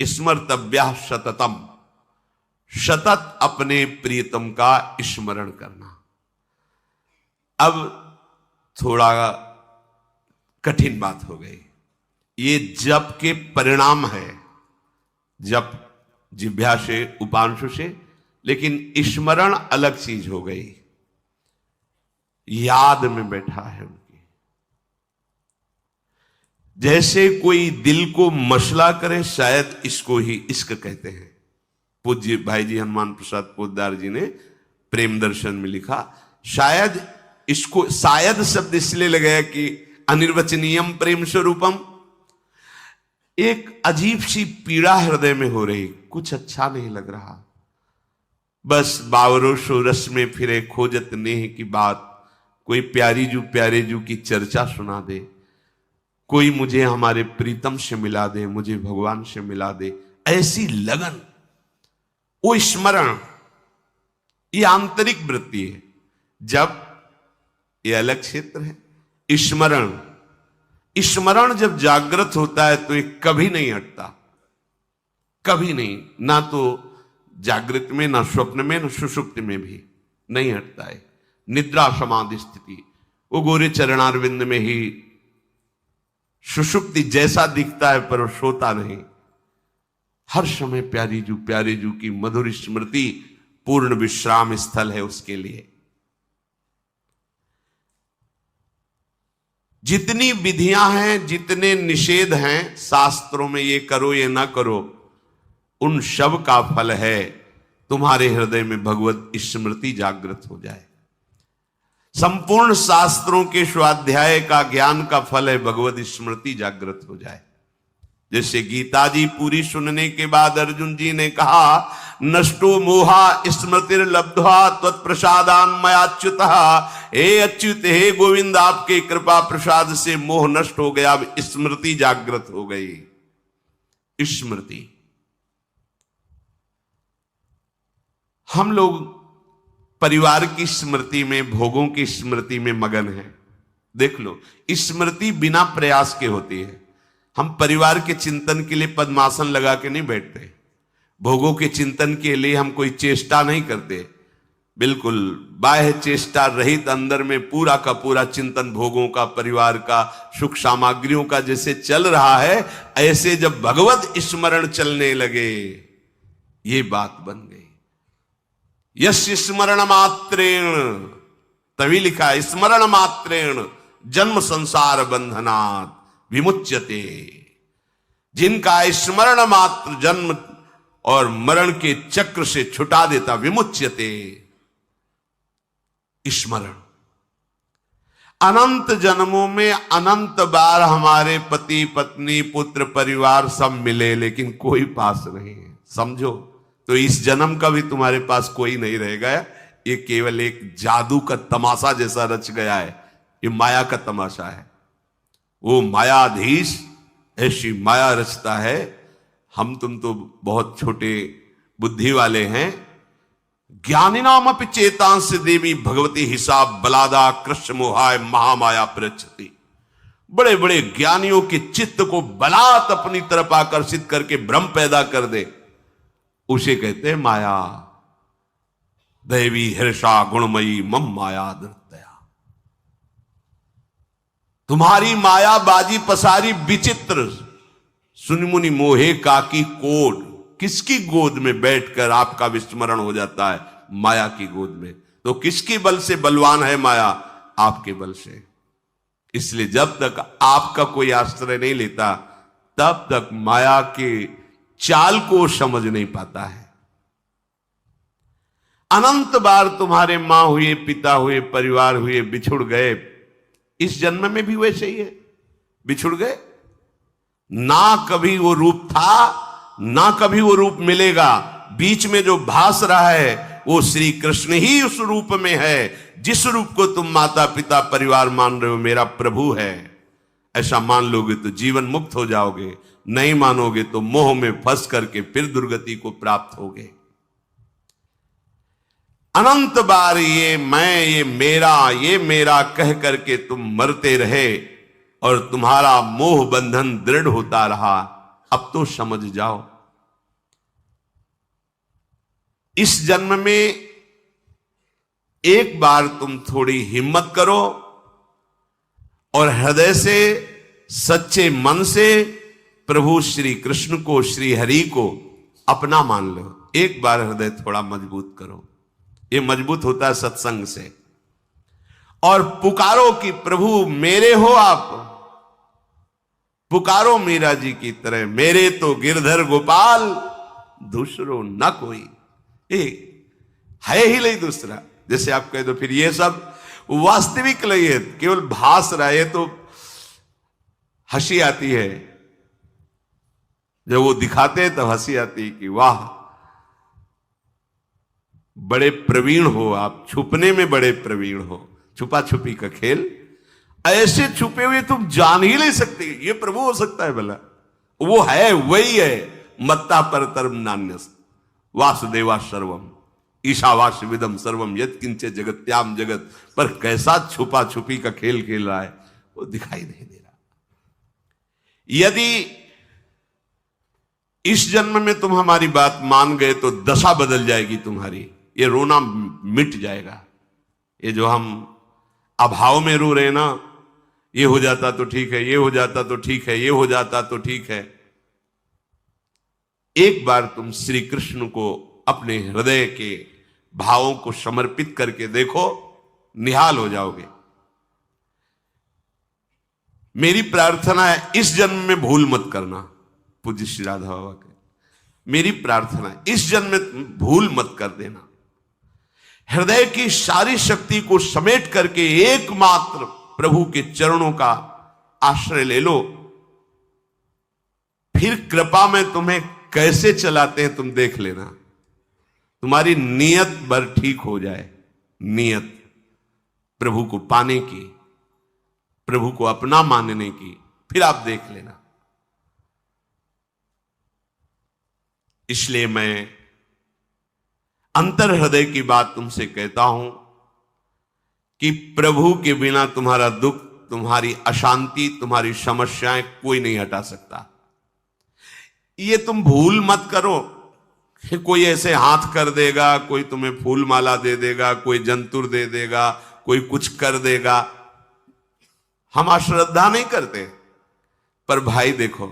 स्मर्तव्या सततम, सतत अपने प्रियतम का स्मरण करना। अब थोड़ा कठिन बात हो गई, ये जप के परिणाम है, जप जिह्वा से उपांशु से, लेकिन स्मरण अलग चीज हो गई, याद में बैठा है उनकी। जैसे कोई दिल को मसला करे, शायद इसको ही इश्क कहते हैं। पूज्य भाई जी हनुमान प्रसाद पोद्दार जी ने प्रेम दर्शन में लिखा, शायद इसको, शायद शब्द इसलिए लगाया कि अनिर्वचनीयम प्रेम स्वरूपम। एक अजीब सी पीड़ा हृदय में हो रही, कुछ अच्छा नहीं लग रहा, बस बावरो सो रस में फिरे खोजत नेह की बात, कोई प्यारे जू की चर्चा सुना दे, कोई मुझे हमारे प्रीतम से मिला दे, मुझे भगवान से मिला दे, ऐसी लगन, वो स्मरण, ये आंतरिक वृत्ति है। जब ये अलग क्षेत्र है, स्मरण, स्मरण जब जागृत होता है तो ये कभी नहीं हटता, कभी नहीं, ना तो जागृत में, ना स्वप्न में, ना सुषुप्ति में भी नहीं हटता है। निद्रा समाधि स्थिति, वो गोरे चरणारविंद में ही सुषुप्ति जैसा दिखता है पर वो सोता नहीं, हर समय प्यारी जू की मधुर स्मृति पूर्ण विश्राम स्थल है उसके लिए। जितनी विधियां हैं, जितने निषेध हैं शास्त्रों में, ये करो ये ना करो, उन सब का फल है तुम्हारे हृदय में भगवत स्मृति जागृत हो जाए। संपूर्ण शास्त्रों के स्वाध्याय का, ज्ञान का फल है भगवत स्मृति जागृत हो जाए। जैसे गीता जी पूरी सुनने के बाद अर्जुन जी ने कहा, नष्टो मोहा स्मृतिर्लब्ध्वा त्वत्प्रसादान मयाच्युतः, हे अच्युत, हे गोविंद, आपके कृपा प्रसाद से मोह नष्ट हो गया, अब स्मृति जागृत हो गई। स्मृति, हम लोग परिवार की स्मृति में, भोगों की स्मृति में मगन है। देख लो, स्मृति बिना प्रयास के होती है। हम परिवार के चिंतन के लिए पद्मासन लगा के नहीं बैठते, भोगों के चिंतन के लिए हम कोई चेष्टा नहीं करते, बिल्कुल बाह्य चेष्टा रहित अंदर में पूरा का पूरा चिंतन भोगों का, परिवार का, सुख सामग्रियों का जैसे चल रहा है, ऐसे जब भगवत स्मरण चलने लगे, ये बात बन गई। यस्य स्मरण मात्रेण, तभी लिखा है स्मरण मात्रेण जन्म संसार बंधनात् विमुच्यते, जिनका स्मरण मात्र जन्म और मरण के चक्र से छुटा देता, विमुच्यते। स्मरण, अनंत जन्मों में अनंत बार हमारे पति पत्नी पुत्र परिवार सब मिले, लेकिन कोई पास नहीं है, समझो। तो इस जन्म का भी तुम्हारे पास कोई नहीं रहेगा, ये केवल एक जादू का तमाशा जैसा रच गया है, ये माया का तमाशा है। वो मायाधीश ऐसी माया रचता है, हम तुम तो बहुत छोटे बुद्धि वाले हैं। ज्ञानिनाम अपि चेतांश देवी भगवती हिसाब बलादा कृष्ण मोहाय महामाया प्रचति। बड़े बड़े ज्ञानियों के चित्त को बलात् अपनी तरफ आकर्षित करके भ्रम पैदा कर दे, उसे कहते हैं माया। दैवी हर्षा गुणमयी मम माया नृत्या, तुम्हारी माया बाजी पसारी विचित्र, सुनिमुनि मोहे काकी कोड। किसकी गोद में बैठकर आपका विस्मरण हो जाता है? माया की गोद में। तो किसके बल से बलवान है माया? आपके बल से। इसलिए जब तक आपका कोई आश्रय नहीं लेता, तब तक माया के चाल को समझ नहीं पाता है। अनंत बार तुम्हारे मां हुए, पिता हुए, परिवार हुए, बिछुड़ गए। इस जन्म में भी वैसे ही है, बिछुड़ गए। ना कभी वो रूप था, ना कभी वो रूप मिलेगा। बीच में जो भास रहा है वो श्री कृष्ण ही उस रूप में है। जिस रूप को तुम माता पिता परिवार मान रहे हो, मेरा प्रभु है, ऐसा मान लोगे तो जीवन मुक्त हो जाओगे। नहीं मानोगे तो मोह में फंस करके फिर दुर्गति को प्राप्त होगे। अनंत बार ये मैं, ये मेरा कह करके तुम मरते रहे और तुम्हारा मोह बंधन दृढ़ होता रहा। अब तो समझ जाओ, इस जन्म में एक बार तुम थोड़ी हिम्मत करो और हृदय से, सच्चे मन से प्रभु श्री कृष्ण को, श्री हरि को अपना मान लो। एक बार हृदय थोड़ा मजबूत करो। ये मजबूत होता है सत्संग से। और पुकारो कि प्रभु मेरे हो आप, पुकारो मीरा जी की तरह, मेरे तो गिरधर गोपाल दूसरो न कोई। है ही नहीं दूसरा। जैसे आप कह दो फिर ये सब वास्तविक नहीं है, केवल भास रहा है, तो हंसी आती है। जब वो दिखाते हैं तब हंसी आती है कि वाह बड़े प्रवीण हो आप, छुपने में बड़े प्रवीण हो। छुपा छुपी का खेल, ऐसे छुपे हुए तुम जान ही नहीं सकते ये प्रभु हो सकता है भला। वो है, वही है। मत्ता परतरम नान्यस वासुदेवा सर्वम ईशावास विदम सर्वम यत् किंचे जगत्याम जगत। पर कैसा छुपा छुपी का खेल खेल रहा है वो दिखाई नहीं दे रहा। यदि इस जन्म में तुम हमारी बात मान गए तो दशा बदल जाएगी तुम्हारी। ये रोना मिट जाएगा। ये जो हम अभाव में रो रहे हैं ना, ये हो जाता तो ठीक है, ये हो जाता तो ठीक है, ये हो जाता तो ठीक है। एक बार तुम श्री कृष्ण को अपने हृदय के भावों को समर्पित करके देखो, निहाल हो जाओगे। मेरी प्रार्थना है इस जन्म में भूल मत करना। पूज्य श्री राधा बाबा के मेरी प्रार्थना है इस जन्म में भूल मत कर देना। हृदय की सारी शक्ति को समेट करके एकमात्र प्रभु के चरणों का आश्रय ले लो। फिर कृपा में तुम्हें कैसे चलाते हैं तुम देख लेना। तुम्हारी नियत भर ठीक हो जाए, नियत प्रभु को पाने की, प्रभु को अपना मानने की, फिर आप देख लेना। इसलिए मैं अंतर हृदय की बात तुमसे कहता हूं कि प्रभु के बिना तुम्हारा दुख, तुम्हारी अशांति, तुम्हारी समस्याएं कोई नहीं हटा सकता। ये तुम भूल मत करो कि कोई ऐसे हाथ कर देगा, कोई तुम्हें फूल माला दे देगा, कोई जंतुर दे देगा, कोई कुछ कर देगा। हम अश्रद्धा नहीं करते, पर भाई देखो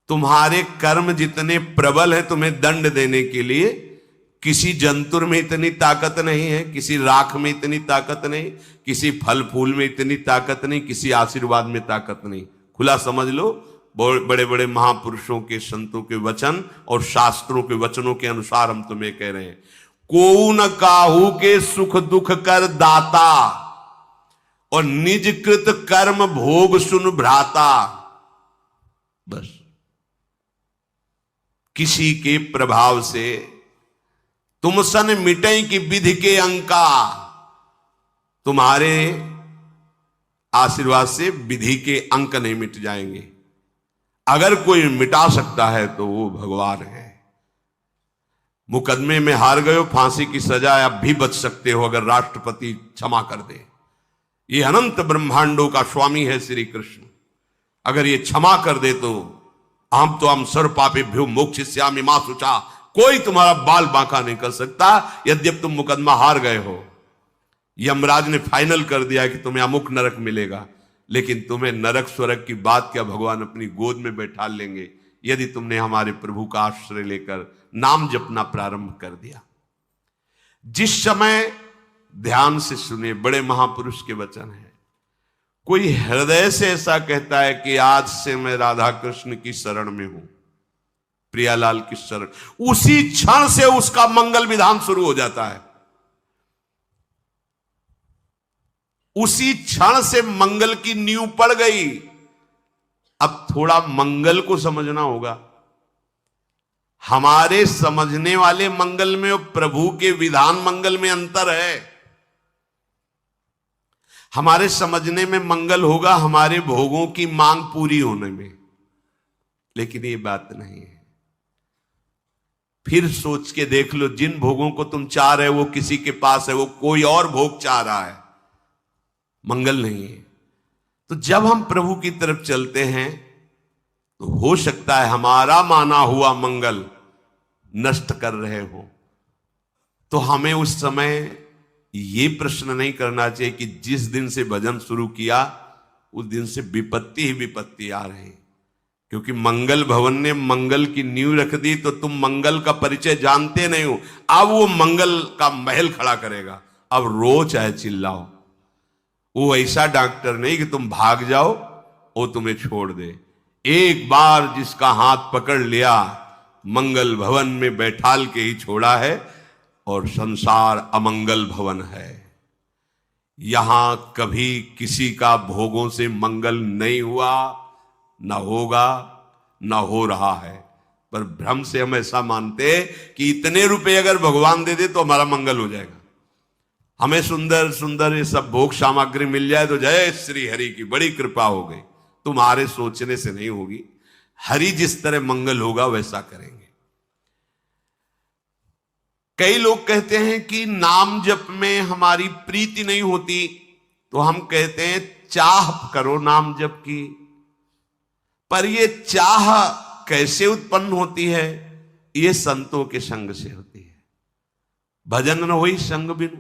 तुम्हारे कर्म जितने प्रबल है तुम्हें दंड देने के लिए, किसी जंतुर में इतनी ताकत नहीं है, किसी राख में इतनी ताकत नहीं, किसी फल फूल में इतनी ताकत नहीं, किसी आशीर्वाद में ताकत नहीं। खुला समझ लो, बड़े बड़े महापुरुषों के, संतों के वचन और शास्त्रों के वचनों के अनुसार हम तुम्हें कह रहे हैं। को न काहू के सुख दुख कर दाता, और निज कृत कर्म भोग सुन भ्राता। बस किसी के प्रभाव से तुम सन मिटे की विधि के अंका। तुम्हारे आशीर्वाद से विधि के अंक नहीं मिट जाएंगे। अगर कोई मिटा सकता है तो वो भगवान है। मुकदमे में हार गए हो, फांसी की सजा अब भी बच सकते हो अगर राष्ट्रपति क्षमा कर दे। ये अनंत ब्रह्मांडों का स्वामी है श्री कृष्ण। अगर ये क्षमा कर दे तो हम सर्व पापेभ्यो मोक्षयिष्यामि मा शुचा। कोई तुम्हारा बाल बांका नहीं कर सकता। यद्यप तुम मुकदमा हार गए हो, यमराज ने फाइनल कर दिया कि तुम्हें अमुक नरक मिलेगा, लेकिन तुम्हें नरक स्वर्ग की बात क्या भगवान अपनी गोद में बैठा लेंगे यदि तुमने हमारे प्रभु का आश्रय लेकर नाम जपना प्रारंभ कर दिया। जिस समय ध्यान से सुने, बड़े महापुरुष के वचन है। कोई हृदय से ऐसा कहता है कि आज से मैं राधा कृष्ण की शरण में हूं, प्रियालाल की शरण, उसी क्षण से उसका मंगल विधान शुरू हो जाता है। उसी क्षण से मंगल की नींव पड़ गई। अब थोड़ा मंगल को समझना होगा। हमारे समझने वाले मंगल में और प्रभु के विधान मंगल में अंतर है। हमारे समझने में मंगल होगा हमारे भोगों की मांग पूरी होने में, लेकिन ये बात नहीं है। फिर सोच के देख लो, जिन भोगों को तुम चाह रहे हो वो किसी के पास है, वो कोई और भोग चाह रहा है, मंगल नहीं है। तो जब हम प्रभु की तरफ चलते हैं तो हो सकता है हमारा माना हुआ मंगल नष्ट कर रहे हो, तो हमें उस समय ये प्रश्न नहीं करना चाहिए कि जिस दिन से भजन शुरू किया उस दिन से विपत्ति ही विपत्ति आ रही, क्योंकि मंगल भवन ने मंगल की नींव रख दी तो तुम मंगल का परिचय जानते नहीं हो। अब वो मंगल का महल खड़ा करेगा, अब रो चाहे चिल्लाओ। वो ऐसा डॉक्टर नहीं कि तुम भाग जाओ वो तुम्हें छोड़ दे। एक बार जिसका हाथ पकड़ लिया मंगल भवन में बैठाल के ही छोड़ा है, और संसार अमंगल भवन है। यहां कभी किसी का भोगों से मंगल नहीं हुआ, ना होगा, ना हो रहा है। पर भ्रम से हम ऐसा मानते कि इतने रुपए अगर भगवान दे दे तो हमारा मंगल हो जाएगा, हमें सुंदर सुंदर ये सब भोग सामग्री मिल जाए तो जय श्री हरि की बड़ी कृपा हो गई। तुम्हारे सोचने से नहीं होगी, हरि जिस तरह मंगल होगा वैसा करेंगे। कई लोग कहते हैं कि नाम जप में हमारी प्रीति नहीं होती, तो हम कहते हैं चाह करो नाम जप की। पर ये चाह कैसे उत्पन्न होती है? ये संतों के संग से होती है। भजन न होई संग बिनु,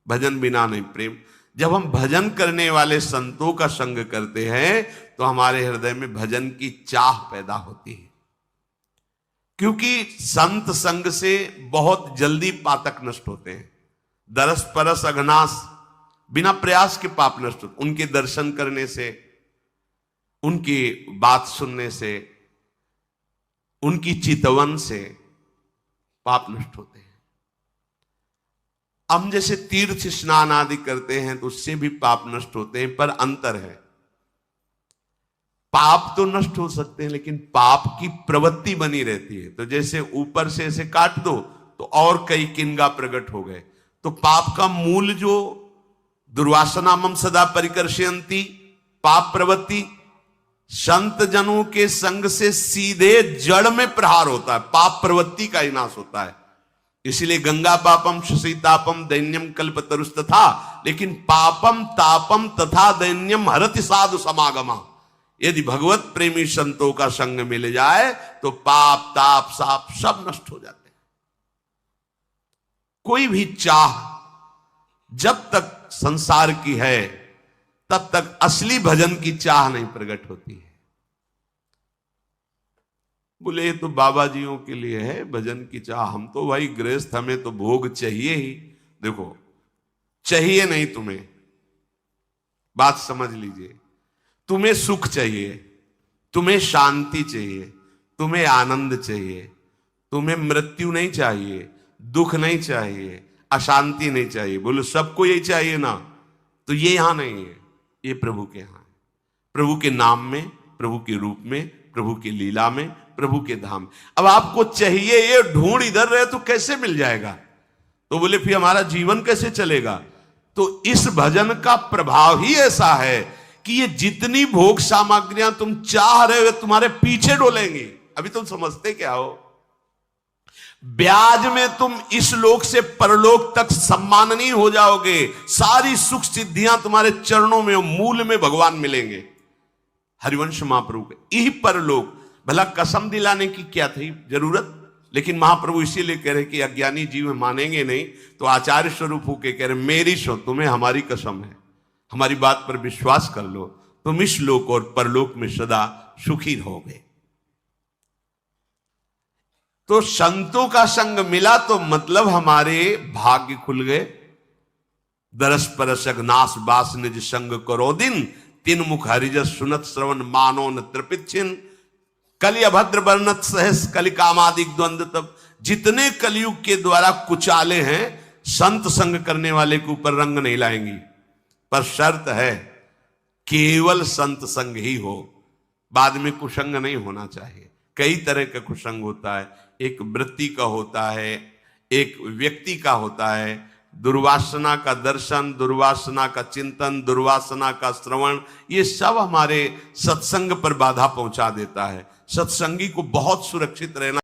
भजन बिना नहीं प्रेम। जब हम भजन करने वाले संतों का संग करते हैं तो हमारे हृदय में भजन की चाह पैदा होती है, क्योंकि संत संग से बहुत जल्दी पातक नष्ट होते हैं। दरस परस अघनास, बिना प्रयास के पाप नष्ट होते। उनके दर्शन करने से, उनकी बात सुनने से, उनकी चितवन से पाप नष्ट होते हैं। हम जैसे तीर्थ स्नान आदि करते हैं तो उससे भी पाप नष्ट होते हैं, पर अंतर है। पाप तो नष्ट हो सकते हैं लेकिन पाप की प्रवृत्ति बनी रहती है। तो जैसे ऊपर से ऐसे काट दो तो और कई किंगा प्रकट हो गए। तो पाप का मूल जो दुर्वासनामम सदा परिकर्षयन्ति पाप प्रवृत्ति, संत जनों के संग से सीधे जड़ में प्रहार होता है, पाप प्रवृत्ति का विनाश होता है। इसलिए गंगा पापम शशीतापम दैन्यम कल्पतरुस्तथा, लेकिन पापम तापम तथा दैन्यम हरति साधु समागमा। यदि भगवत प्रेमी संतों का संग मिल जाए तो पाप ताप साप सब नष्ट हो जाते हैं। कोई भी चाह जब तक संसार की है तब तक असली भजन की चाह नहीं प्रकट होती है। बोले ये तो बाबा जियों के लिए है भजन की चाह, हम तो भाई गृहस्थ, हमें तो भोग चाहिए ही। देखो, चाहिए नहीं तुम्हें, बात समझ लीजिए। तुम्हें सुख चाहिए, तुम्हें शांति चाहिए, तुम्हें आनंद चाहिए, तुम्हें मृत्यु नहीं चाहिए, दुख नहीं चाहिए, अशांति नहीं चाहिए। बोलो सबको यही चाहिए ना? तो ये यहां नहीं है, ये प्रभु के यहां है। प्रभु के नाम में, प्रभु के रूप में, प्रभु की लीला में, प्रभु के धाम। अब आपको चाहिए, ये ढूंढ इधर रहे तो कैसे मिल जाएगा? तो बोले फिर हमारा जीवन कैसे चलेगा? तो इस भजन का प्रभाव ही ऐसा है कि ये जितनी भोग सामग्रियां तुम चाह रहे हो तुम्हारे पीछे डोलेंगी। अभी तुम समझते क्या हो? ब्याज में तुम इस लोक से परलोक तक सम्माननीय हो जाओगे। सारी सुख सिद्धियां तुम्हारे चरणों में, मूल में भगवान मिलेंगे। हरिवंश महाप्रभु के यही परलोक। भला कसम दिलाने की क्या थी जरूरत? लेकिन महाप्रभु इसीलिए कह रहे कि अज्ञानी जीव मानेंगे नहीं, तो आचार्य स्वरूप होकर कह रहे मेरी सो तुम्हें हमारी कसम है, हमारी बात पर विश्वास कर लो, तुम इस लोक और परलोक में सदा सुखी रहोगे। तो संतों का संग मिला तो मतलब हमारे भाग्य खुल गए। दरस परस अघनास बास निज संग करो दिन, तीन मुख हरिजस सुनत श्रवण मानो न त्रिपिच्छिन। कलि अभद्र वर्णत सहस कलि कामादिक द्वंद्व। तब जितने कलयुग के द्वारा कुचाले हैं, संत संग करने वाले के ऊपर रंग नहीं लाएंगी। पर शर्त है केवल संत संग ही हो, बाद में कुसंग नहीं होना चाहिए। कई तरह का कुसंग होता है, एक वृत्ति का होता है, एक व्यक्ति का होता है। दुर्वासना का दर्शन, दुर्वासना का चिंतन, दुर्वासना का श्रवण, ये सब हमारे सत्संग पर बाधा पहुंचा देता है। सत्संगी को बहुत सुरक्षित रहना